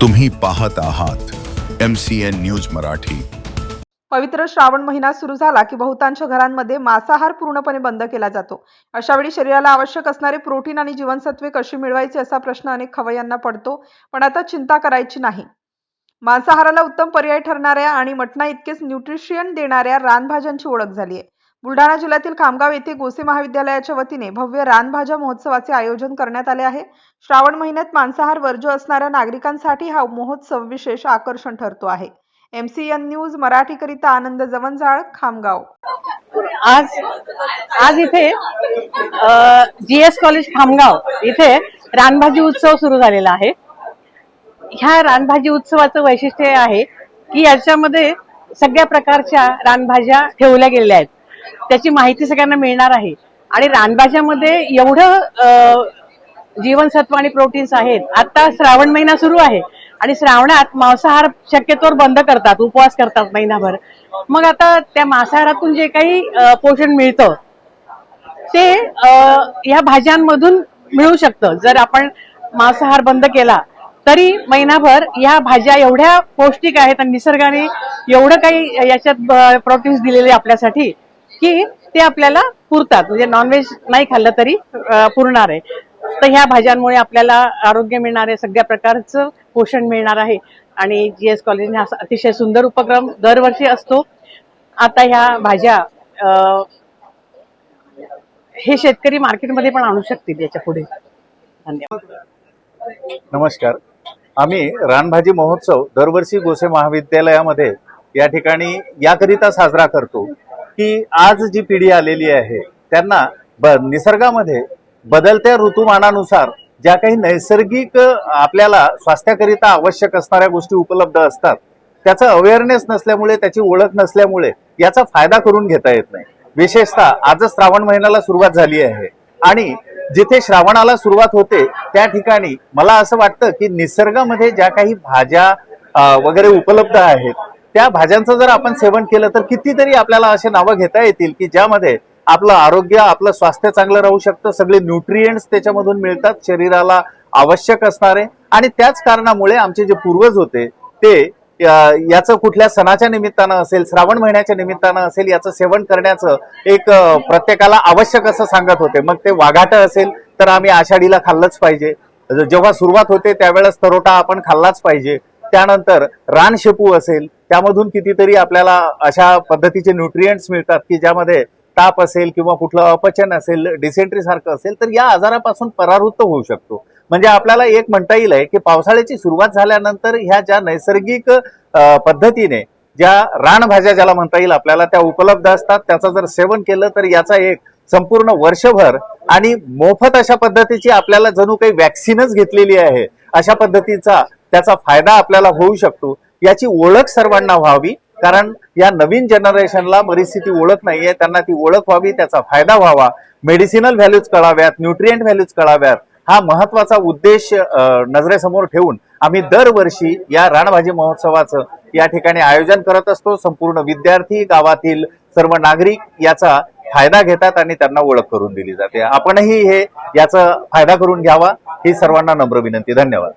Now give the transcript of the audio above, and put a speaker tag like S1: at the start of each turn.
S1: तुम्ही पाहत आहात MCN न्यूज मराठी।
S2: पवित्र श्रावण महिना सुरू झाला की बहुतांश घरांमध्ये मांसाहार पूर्णपणे बंद केला जातो। अशा वेळी शरीराला आवश्यक असणारे प्रोटीन आणि जीवनसत्वे कशी मिळवायची असा प्रश्न अनेक खवय्यांना पडतो। पण आता चिंता करायची नाही। मांसाहाराला उत्तम पर्याय ठरणाऱ्या आणि मटणा इतकेच न्यूट्रिशन देणाऱ्या रानभाज्यांची ओळख झाली आहे। बुलढाणा जिल्ह्यातील खामगाव येथे गोसे महाविद्यालयाच्या वतीने भव्य रानभाज्या महोत्सवाचे आयोजन करण्यात आले आहे। श्रावण महिन्यात मांसाहार वर्ज्य असणाऱ्या नागरिकांसाठी हा महोत्सव विशेष आकर्षण ठरतो आहे। MCN न्यूज मराठी करिता आनंद जवंजाळ, खामगाव।
S3: आज इथे GS कॉलेज खामगाव इथे रानभाजी उत्सव सुरू झालेला आहे। ह्या रानभाजी उत्सवाचं वैशिष्ट्य आहे की याच्यामध्ये सगळ्या प्रकारच्या रानभाज्या ठेवल्या गेलेल्या आहेत। त्याची माहिती सगळ्यांना मिळणार आहे आणि रानभाज्यामध्ये एवढं जीवनसत्व आणि प्रोटीन्स आहेत। आता श्रावण महिना सुरू आहे आणि श्रावणात मांसाहार शक्यतोवर बंद करतात, उपवास करतात महिनाभर। मग आता त्या मांसाहारातून जे काही पोषण मिळतं ते या भाज्यांमधून मिळू शकतं। जर आपण मांसाहार बंद केला तरी महिनाभर या भाज्या एवढ्या पौष्टिक आहेत आणि निसर्गाने एवढं काही याच्यात प्रोटीन्स दिलेले आपल्यासाठी की ते आपल्याला पुरतात। म्हणजे नॉनव्हेज नाही खाल्लं तरी पुरणार आहे। तर ह्या भाज्यांमुळे आपल्याला आरोग्य मिळणार आहे, सगळ्या प्रकारचं पोषण मिळणार आहे। आणि GS कॉलेजने हा अतिशय सुंदर उपक्रम दरवर्षी असतो। आता ह्या भाज्या हे शेतकरी मार्केटमध्ये पण आणू शकतील याच्या पुढे। धन्यवाद।
S4: नमस्कार। आम्ही रानभाजी महोत्सव दरवर्षी गोसे महाविद्यालयामध्ये या ठिकाणी याकरिता साजरा करतो की आज जी पिढी आलेली आहे त्यांना निसर्गामध्ये बदलत्या ऋतुमानानुसार ज्या काही नैसर्गिक आपल्याला स्वास्थ्याकरिता आवश्यक असणाऱ्या गोष्टी उपलब्ध असतात त्याचा अवेअरनेस नसल्यामुळे, त्याची ओळख नसल्यामुळे याचा फायदा करून घेता येत नाही। विशेषतः आजच श्रावण महिन्याला सुरुवात झाली आहे आणि जिथे श्रावणाला सुरुवात होते त्या ठिकाणी मला असं वाटतं की निसर्गामध्ये ज्या काही भाज्या वगैरे उपलब्ध आहेत त्या भाज्यांचं जर आपण सेवन केलं तर कितीतरी आपल्याला असे नावं घेता येतील की ज्यामध्ये आपलं आरोग्य, आपलं स्वास्थ्य चांगलं राहू शकतं, सगळे न्यूट्रिएंट्स त्याच्यामधून मिळतात शरीराला आवश्यक असणारे। आणि त्याच कारणामुळे आमचे जे पूर्वज होते ते याचं कुठल्या सणाच्या निमित्तानं असेल, श्रावण महिन्याच्या निमित्तानं असेल, याचं सेवन करण्याचं एक प्रत्येकाला आवश्यक असं सांगत होते। मग ते वाघाटं असेल तर आम्ही आषाढीला खाल्लंच पाहिजे, जेव्हा सुरुवात होते त्यावेळेस तरोटा आपण खाल्लाच पाहिजे। त्यानंतर रानशेपू असेल त्यामधून कितीतरी आपल्याला अशा पद्धतीचे न्यूट्रिएंट्स मिळतात की ज्यामध्ये ताप असेल किंवा कुठलं अपचन असेल, डिसेंट्री सारखं असेल तर या आजारापासून परावृत्त होऊ शकतो। म्हणजे आपल्याला एक म्हणता येईल आहे की पावसाळ्याची सुरुवात झाल्यानंतर ह्या ज्या नैसर्गिक पद्धतीने ज्या रानभाज्या ज्याला म्हणता येईल आपल्याला त्या उपलब्ध असतात त्याचं जर सेवन केलं तर याचा एक संपूर्ण वर्षभर आणि मोफत अशा पद्धतीची आपल्याला जणू काही वॅक्सिनच घेतलेली आहे अशा पद्धतीचा त्याचा फायदा आपल्याला होऊ शकतो। याची ओळख सर्वांना व्हावी, कारण या नवीन जनरेशनला बरीचशी ती ओळख नाहीये, त्यांना ती ओळख व्हावी, त्याचा फायदा व्हावा, मेडिसिनल व्हॅल्यूज कळाव्यात, न्यूट्रिएंट व्हॅल्यूज कळाव्यात, हा महत्वाचा उद्देश नजरेसमोर ठेवून आम्ही दरवर्षी या रानभाजी महोत्सवाचं या ठिकाणी आयोजन करत असतो। संपूर्ण विद्यार्थी, गावातील सर्व नागरिक याचा फायदा घेतात आणि त्यांना ओळख करून दिली जाते। आपणही हे याचा फायदा करून घ्यावा ही सर्वांना नम्र विनंती। धन्यवाद।